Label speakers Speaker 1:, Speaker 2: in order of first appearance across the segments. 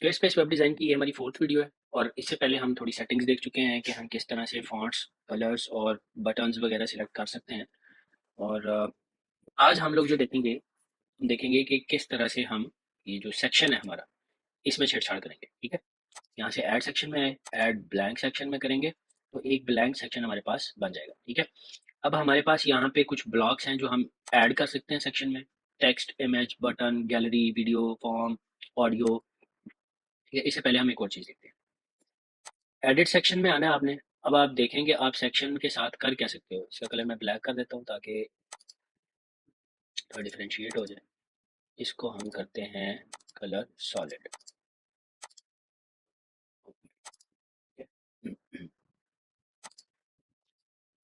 Speaker 1: Square space web design की ये हमारी फोर्थ वीडियो है और इससे पहले हम थोड़ी सेटिंग्स देख चुके हैं कि हम किस तरह से फॉन्ट्स, कलर्स और बटन्स वगैरह सिलेक्ट कर सकते हैं। और आज हम लोग जो देखेंगे, हम देखेंगे कि किस तरह से हम ये जो सेक्शन है हमारा, इसमें छेड़छाड़ करेंगे। ठीक है, यहाँ से ऐड सेक्शन में, ऐड ब्लैंक सेक्शन में करेंगे तो एक ब्लैंक सेक्शन हमारे पास बन जाएगा। ठीक है, अब हमारे पास यहाँ पे कुछ ब्लॉक्स हैं जो हम ऐड कर सकते हैं सेक्शन में। Text, image, button, gallery, video, form, audio. ठीक है, इससे पहले हम एक और चीज़ देखते हैं। एडिट सेक्शन में आना है आपने। अब आप देखेंगे आप सेक्शन के साथ कर क्या सकते हो। इसका कलर मैं ब्लैक कर देता हूँ ताकि थोड़ा डिफ्रेंशिएट हो जाए। इसको हम करते हैं कलर सॉलिड।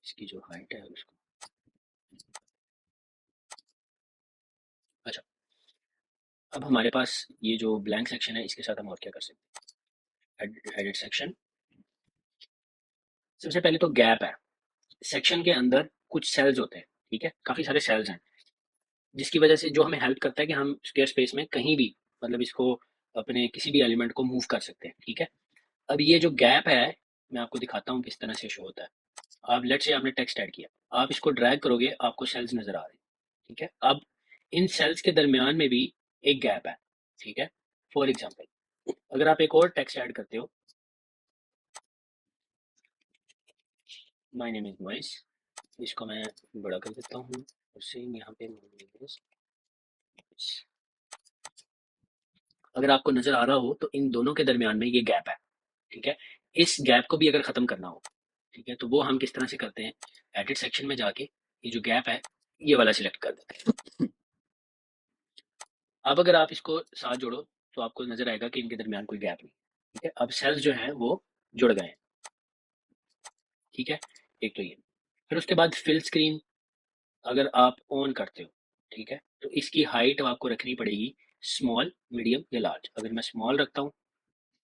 Speaker 1: इसकी जो हाइट है उसको, अच्छा। अब हमारे पास ये जो ब्लैंक सेक्शन है इसके साथ हम और क्या कर सकते हैं। एडिट सेक्शन, सबसे पहले तो गैप है। सेक्शन के अंदर कुछ सेल्स होते हैं। ठीक है, काफी सारे सेल्स हैं जिसकी वजह से जो हमें हेल्प करता है कि हम स्क्वायर स्पेस में कहीं भी, मतलब इसको अपने किसी भी एलिमेंट को मूव कर सकते हैं। ठीक है, अब ये जो गैप है मैं आपको दिखाता हूँ किस तरह से शो होता है। आप लेट्स से आपने टेक्स्ट ऐड किया, आप इसको ड्रैग करोगे आपको सेल्स नजर आ रहे हैं। ठीक है, अब इन सेल्स के दरमियान में भी एक गैप है। ठीक है, फॉर एग्जाम्पल अगर आप एक और टेक्स्ट ऐड करते हो, माय नेम इज मॉइस, इसको मैं बड़ा कर देता हूँ और सेम यहाँ पे my name is Moise। अगर आपको नजर आ रहा हो तो इन दोनों के दरमियान में ये गैप है। ठीक है, इस गैप को भी अगर खत्म करना हो, ठीक है, तो वो हम किस तरह से करते हैं। एडिट सेक्शन में जाके ये जो गैप है ये वाला सिलेक्ट कर देते हैं। अब अगर आप इसको साथ जोड़ो तो आपको नजर आएगा कि इनके दरमियान कोई गैप नहीं। ठीक है, अब सेल्स जो हैं वो जुड़ गए हैं। ठीक है, एक तो ये, फिर उसके बाद फिल स्क्रीन अगर आप ऑन करते हो, ठीक है, तो इसकी हाइट आपको रखनी पड़ेगी स्मॉल, मीडियम या लार्ज। अगर मैं स्मॉल रखता हूँ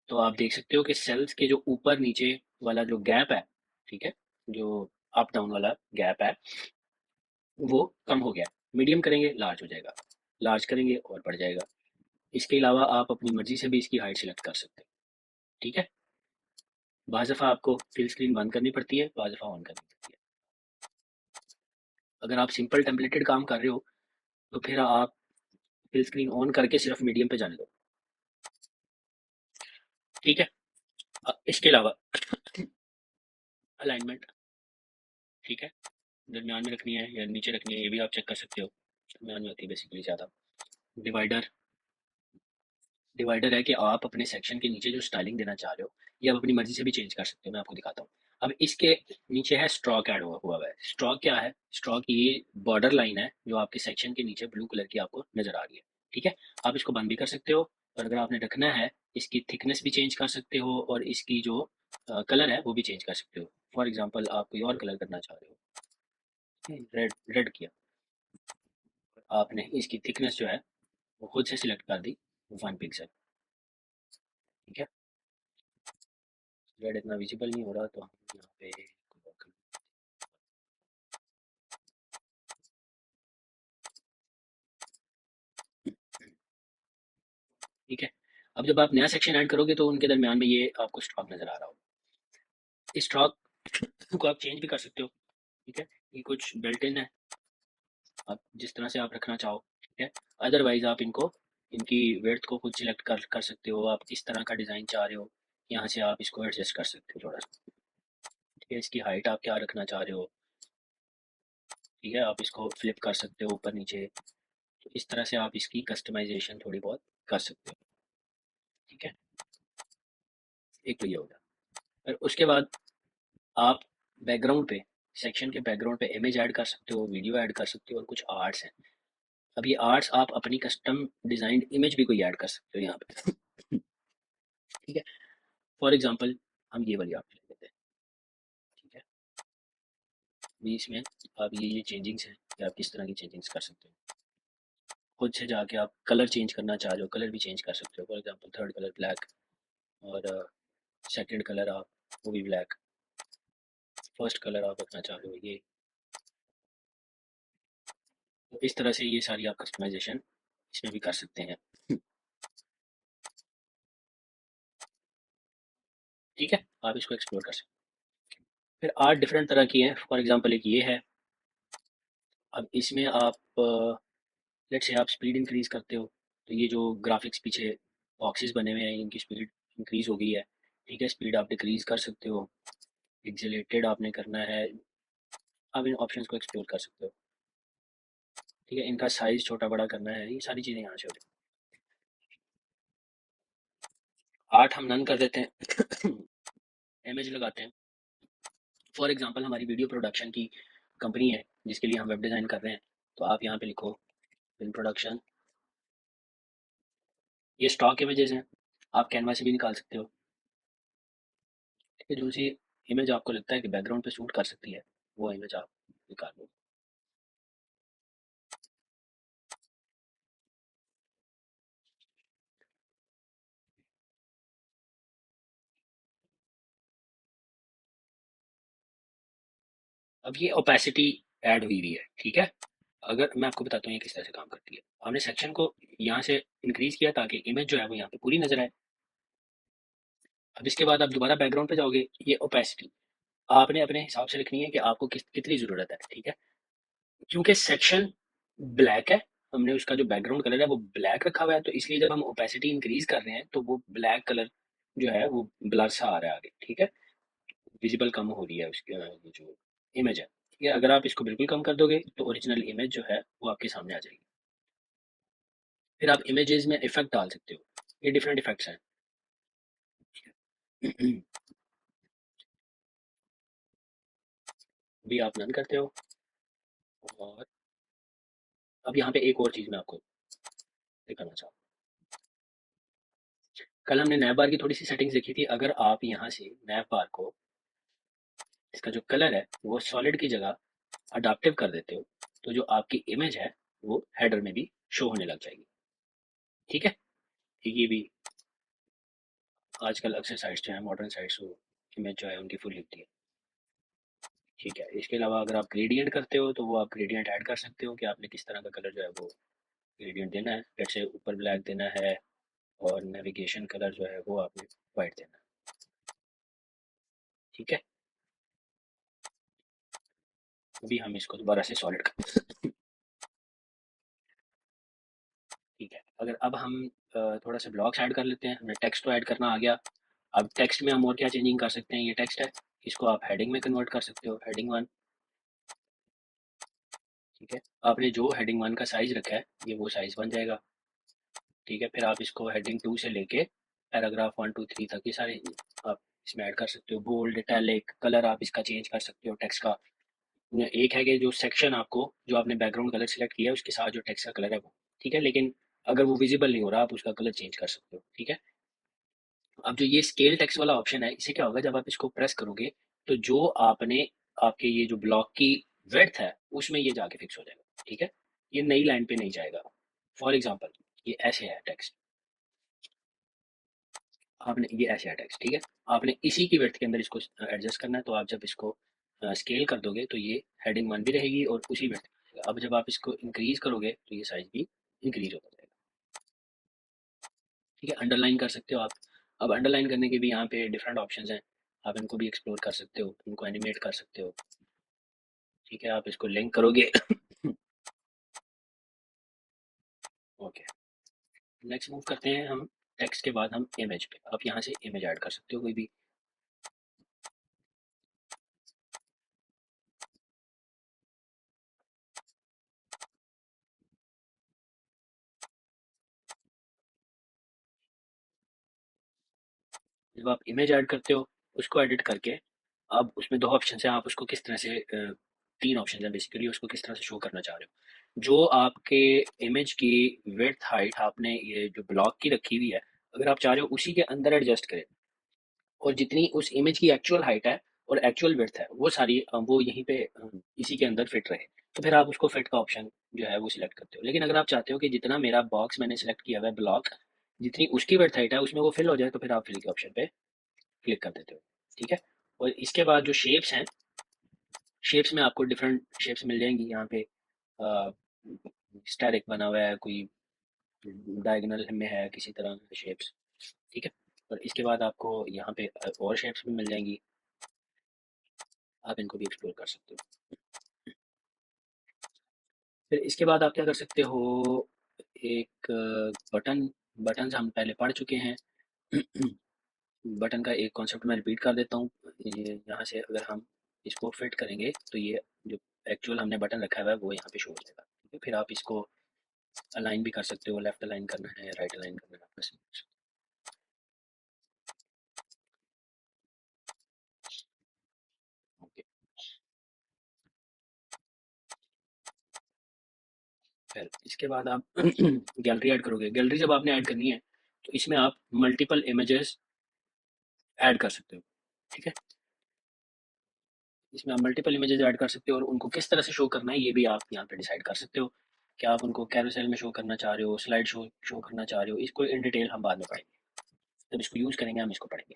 Speaker 1: तो आप देख सकते हो कि सेल्स के जो ऊपर नीचे वाला जो गैप है, ठीक है, जो अप डाउन वाला गैप है वो कम हो गया। मीडियम करेंगे लार्ज हो जाएगा, लार्ज करेंगे और बढ़ जाएगा। इसके अलावा आप अपनी मर्जी से भी इसकी हाइट सेलेक्ट कर सकते हैं। ठीक है, बाज़ दफ़ा आपको फिल स्क्रीन बंद करनी पड़ती है, बाज़ दफ़ा ऑन करनी पड़ती है। अगर आप सिंपल टेम्पलेटेड काम कर रहे हो तो फिर आप फिल स्क्रीन ऑन करके सिर्फ मीडियम पे जाने दो। ठीक है, इसके अलावा अलाइनमेंट, ठीक है, दरमियान में रखनी है या नीचे रखनी है ये भी आप चेक कर सकते हो। दरमियान में होती है बेसिकली ज़्यादा। डिवाइडर, डिवाइडर है कि आप अपने सेक्शन के नीचे जो स्टाइलिंग देना चाह रहे हो ये आप अपनी मर्जी से भी चेंज कर सकते हो। मैं आपको दिखाता हूँ। अब इसके नीचे है स्ट्रोक ऐड हुआ है। स्ट्रोक क्या है? स्ट्रोक ये बॉर्डर लाइन है जो आपके सेक्शन के नीचे ब्लू कलर की आपको नजर आ रही है। ठीक है, आप इसको बंद भी कर सकते हो और अगर आपने रखना है इसकी थिकनेस भी चेंज कर सकते हो और इसकी जो कलर है वो भी चेंज कर सकते हो। फॉर एग्जाम्पल आप कोई और कलर करना चाह रहे हो, रेड रेड किया, आपने इसकी थिकनेस जो है वो खुद से सिलेक्ट कर दी 1 पिक्सल। ठीक है, रेड इतना विजिबल नहीं हो रहा तो हम यहाँ पे ठीक है, अब जब आप नया सेक्शन ऐड करोगे तो उनके दरमियान में ये आपको स्ट्रोक नजर आ रहा होगा। इस स्ट्रोक को आप चेंज भी कर सकते हो। ठीक है, ये कुछ बिल्ट इन है, आप जिस तरह से आप रखना चाहो। ठीक है, अदरवाइज आप इनको, इनकी विड्थ को खुद सिलेक्ट कर सकते हो। आप किस तरह का डिज़ाइन चाह रहे हो यहाँ से आप इसको एडजस्ट कर सकते हो थोड़ा सा। ठीक है, इसकी हाइट आप क्या रखना चाह रहे हो। ठीक है, आप इसको फ्लिप कर सकते हो ऊपर नीचे। तो इस तरह से आप इसकी कस्टमाइजेशन थोड़ी बहुत कर सकते हो। ठीक है, एक तो ये होगा। और उसके बाद आप बैकग्राउंड पे, सेक्शन के बैकग्राउंड पे इमेज ऐड कर सकते हो, वीडियो ऐड कर सकते हो और कुछ आर्ट्स हैं। अब ये आर्ट्स आप अपनी कस्टम डिजाइंड इमेज भी कोई ऐड कर सकते हो यहाँ पे। ठीक है, फॉर एग्जांपल हम ये वाली आप ले लेते हैं। ठीक है, बीच में आप ये चेंजिंग्स हैं कि आप किस तरह की चेंजिंग्स कर सकते हो। खुद से जाके आप कलर चेंज करना चाह रहे हो, कलर भी चेंज कर सकते हो। For example third colour black और सेकंड कलर आप वो भी ब्लैक, फर्स्ट कलर आप रखना चाह रहे हो ये। तो इस तरह से ये सारी आप कस्टमाइजेशन इसमें भी कर सकते हैं। ठीक है, आप इसको एक्सप्लोर कर सकते हैं। फिर आर्ट डिफरेंट तरह की है, फॉर एग्जांपल एक ये है। अब इसमें आप लेट्स से आप स्पीड इंक्रीज करते हो, तो ये जो ग्राफिक्स पीछे बॉक्सेस बने हुए हैं इनकी स्पीड इंक्रीज हो गई है। ठीक है, स्पीड आप डिक्रीज कर सकते हो, एक्सेलेरेटेड आपने करना है, आप इन ऑप्शंस को एक्सप्लोर कर सकते हो। ठीक है, इनका साइज छोटा बड़ा करना है, ये सारी चीज़ें यहाँ से होती हैं। आर्ट हम नन कर देते हैं। इमेज लगाते हैं। फॉर एग्जांपल हमारी वीडियो प्रोडक्शन की कंपनी है जिसके लिए हम वेब डिज़ाइन कर रहे हैं, तो आप यहाँ पे लिखो फिल्म प्रोडक्शन। ये स्टॉक इमेजेस हैं, आप कैनवा से भी निकाल सकते हो। ठीक है, जो सी इमेज आपको लगता है कि बैकग्राउंड पे शूट कर सकती है वो इमेज आप निकाल लो। अब ये ओपेसिटी ऐड हुई हुई है। ठीक है, अगर मैं आपको बताता हूँ ये किस तरह से काम करती है। हमने सेक्शन को यहाँ से इंक्रीज किया ताकि इमेज जो है वो यहाँ पे पूरी नजर आए। अब इसके बाद आप दोबारा बैकग्राउंड पे जाओगे, ये ओपेसिटी आपने अपने हिसाब से लिखनी है कि आपको कितनी ज़रूरत है। ठीक है, क्योंकि सेक्शन ब्लैक है, हमने उसका जो बैकग्राउंड कलर है वो ब्लैक रखा हुआ है, तो इसलिए जब हम ओपेसिटी इंक्रीज कर रहे हैं तो वो ब्लैक कलर जो है वो ब्लर सा आ रहा है आगे। ठीक है, विजिबल कम हो रही है उसकी ये जो इमेज है। ठीक है, अगर आप इसको बिल्कुल कम कर दोगे तो ओरिजिनल इमेज जो है वो आपके सामने आ जाएगी। फिर आप इमेजेस में इफेक्ट डाल सकते हो, ये डिफरेंट इफेक्ट्स हैं। भी आप नन करते हो। और अब यहाँ पे एक और चीज़ मैं आपको दिखाना चाहूँ। कल हमने नैप बार की थोड़ी सी सेटिंग्स देखी थी। अगर आप यहाँ से नैप बार को इसका जो कलर है वो सॉलिड की जगह अडाप्टिव कर देते हो, तो जो आपकी इमेज है वो हेडर में भी शो होने लग जाएगी। ठीक है, ये भी आजकल अक्सर साइट्स जो है मॉडर्न साइट्स वो इमेज जो है उनकी फुल होती है। ठीक है, इसके अलावा अगर आप ग्रेडियंट करते हो तो वो आप ग्रेडियंट ऐड कर सकते हो कि आपने किस तरह का कलर जो है वो ग्रेडियंट देना है। जैसे ऊपर ब्लैक देना है और नेविगेशन कलर जो है वो आपने वाइट देना है। ठीक है, अभी हम इसको दोबारा से सॉलिड कर। ठीक है, अगर अब हम थोड़ा सा ब्लॉक्स ऐड कर लेते हैं। हमें टेक्स्ट तो ऐड करना आ गया। अब टेक्स्ट में हम और क्या चेंजिंग कर सकते हैं, ये टेक्स्ट है, इसको आप हेडिंग में कन्वर्ट कर सकते हो, हेडिंग वन। ठीक है, आपने जो हेडिंग वन का साइज रखा है ये वो साइज बन जाएगा। ठीक है, फिर आप इसको हेडिंग टू से लेके पैराग्राफ वन टू थ्री तक ये सारे आप इसमें ऐड कर सकते हो। बोल्ड, इटैलिक, कलर आप इसका चेंज कर सकते हो टेक्स्ट का। एक है कि जो सेक्शन आपको जो आपने बैकग्राउंड कलर सेलेक्ट किया है उसके साथ जो टेक्स्ट का कलर है वो। ठीक है, लेकिन अगर वो विजिबल नहीं हो रहा आप उसका कलर चेंज कर सकते हो। ठीक है, अब जो ये स्केल टेक्स्ट वाला ऑप्शन है इसे क्या होगा, जब आप इसको प्रेस करोगे तो जो आपने आपके ये जो ब्लॉक की विड्थ है उसमें ये जाके फिक्स हो जाएगा। ठीक है, ये नई लाइन पे नहीं जाएगा। फॉर एग्जाम्पल ये ऐसे है टेक्स्ट, आपने ये ऐसे है टेक्स्ट। ठीक है, आपने इसी की विड्थ के अंदर इसको एडजस्ट करना है, तो आप जब इसको स्केल कर दोगे तो ये हेडिंग वन भी रहेगी और उसी विड्थ में रहेगा। अब जब आप इसको इंक्रीज करोगे तो ये साइज भी इंक्रीज होता जाएगा। ठीक है, अंडरलाइन कर सकते हो आप। अब अंडरलाइन करने के भी यहाँ पे डिफरेंट ऑप्शंस हैं, आप इनको भी एक्सप्लोर कर सकते हो, इनको एनिमेट कर सकते हो। ठीक है, आप इसको लिंक करोगे। ओके, नेक्स्ट मूव करते हैं हम टेक्स्ट के बाद हम इमेज पे। आप यहाँ से इमेज ऐड कर सकते हो कोई भी। जब आप इमेज ऐड करते हो उसको एडिट करके, अब उसमें दो ऑप्शन हैं, आप उसको किस तरह से तीन ऑप्शन हैं बेसिकली, उसको किस तरह से शो करना चाह रहे हो। जो आपके इमेज की विड्थ हाइट आपने ये जो ब्लॉक की रखी हुई है, अगर आप चाह रहे हो उसी के अंदर एडजस्ट करें और जितनी उस इमेज की एक्चुअल हाइट है और एक्चुअल विड्थ है वो सारी वो यहीं पे इसी के अंदर फिट रहे, तो फिर आप उसको फिट का ऑप्शन जो है वो सिलेक्ट करते हो। लेकिन अगर आप चाहते हो कि जितना मेरा बॉक्स मैंने सेलेक्ट किया हुआ है ब्लॉक जितनी उसकी विड्थ हाइट है उसमें वो फिल हो जाए, तो फिर आप फिल के ऑप्शन पे क्लिक कर देते हो। ठीक है, और इसके बाद जो शेप्स हैं, शेप्स में आपको डिफरेंट शेप्स मिल जाएंगी यहाँ पे। स्टैटिक बना हुआ है, कोई डायगोनल में है, किसी तरह शेप्स। ठीक है, और इसके बाद आपको यहाँ पे और शेप्स भी मिल जाएंगी, आप इनको भी एक्सप्लोर कर सकते हो। फिर इसके बाद आप क्या कर सकते हो, एक बटन, बटन हम पहले पढ़ चुके हैं। बटन का एक कॉन्सेप्ट मैं रिपीट कर देता हूँ। ये यहाँ से अगर हम इसको फिट करेंगे तो ये जो एक्चुअल हमने बटन रखा हुआ है वो यहाँ पे शो हो जाएगा, ठीक है। फिर आप इसको अलाइन भी कर सकते हो, लेफ्ट अलाइन करना है, राइट अलाइन करना है, बस। ओके, फिर इसके बाद आप गैलरी ऐड करोगे। गैलरी जब आपने ऐड करनी है तो इसमें आप मल्टीपल इमेजेस ऐड कर सकते हो, ठीक है। इसमें आप मल्टीपल इमेजेस ऐड कर सकते हो और उनको किस तरह से शो करना है ये भी आप यहाँ पे डिसाइड कर सकते हो। क्या आप उनको कैरोसेल में शो करना चाह रहे हो, स्लाइड शो शो करना चाह रहे हो, इसको इन डिटेल हम बाद में पढ़ेंगे, जब इसको यूज़ करेंगे हम इसको पढ़ेंगे।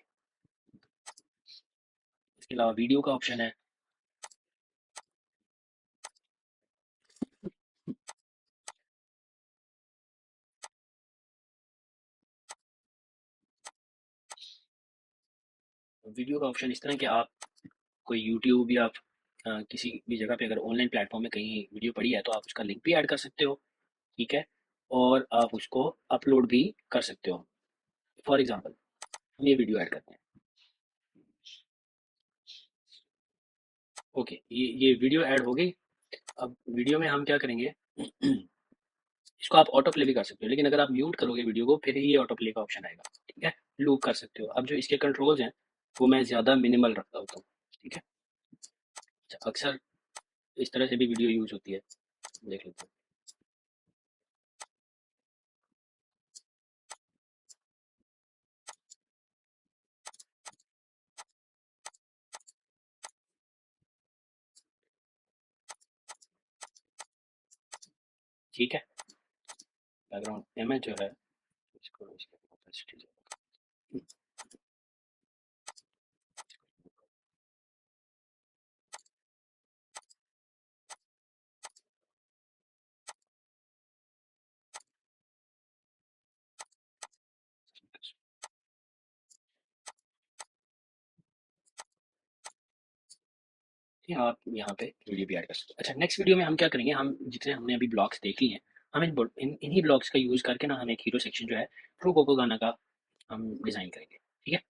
Speaker 1: इसके अलावा वीडियो का ऑप्शन है। वीडियो का ऑप्शन इस तरह कि आप कोई यूट्यूब या किसी भी जगह पे अगर ऑनलाइन प्लेटफॉर्म में कहीं वीडियो पड़ी है तो आप उसका लिंक भी ऐड कर सकते हो, ठीक है। और आप उसको अपलोड भी कर सकते हो। फॉर एग्जांपल हम ये वीडियो ऐड करते हैं। ओके, ये वीडियो ऐड हो गई। अब वीडियो में हम क्या करेंगे, इसको आप ऑटो प्ले भी कर सकते हो, लेकिन अगर आप म्यूट करोगे वीडियो को फिर ही ये ऑटो प्ले का ऑप्शन आएगा, ठीक है। लूप कर सकते हो। अब जो इसके कंट्रोल्स हैं वो मैं ज़्यादा मिनिमल रखता होता हूँ, ठीक है। अच्छा, अक्सर इस तरह से भी वीडियो यूज होती है, देख लेते हैं। ठीक है, बैकग्राउंड इमेज जो है इसको इसके opacity या आप यहाँ पे वीडियो भी ऐड कर सकते हो। अच्छा, नेक्स्ट वीडियो में हम क्या करेंगे, हम जितने हमने अभी ब्लॉग्स देख ली हैं, हम इन्हीं ब्लॉग्स का यूज करके ना हम एक हीरो सेक्शन जो है ट्रू कोको गाना का हम डिजाइन करेंगे, ठीक है।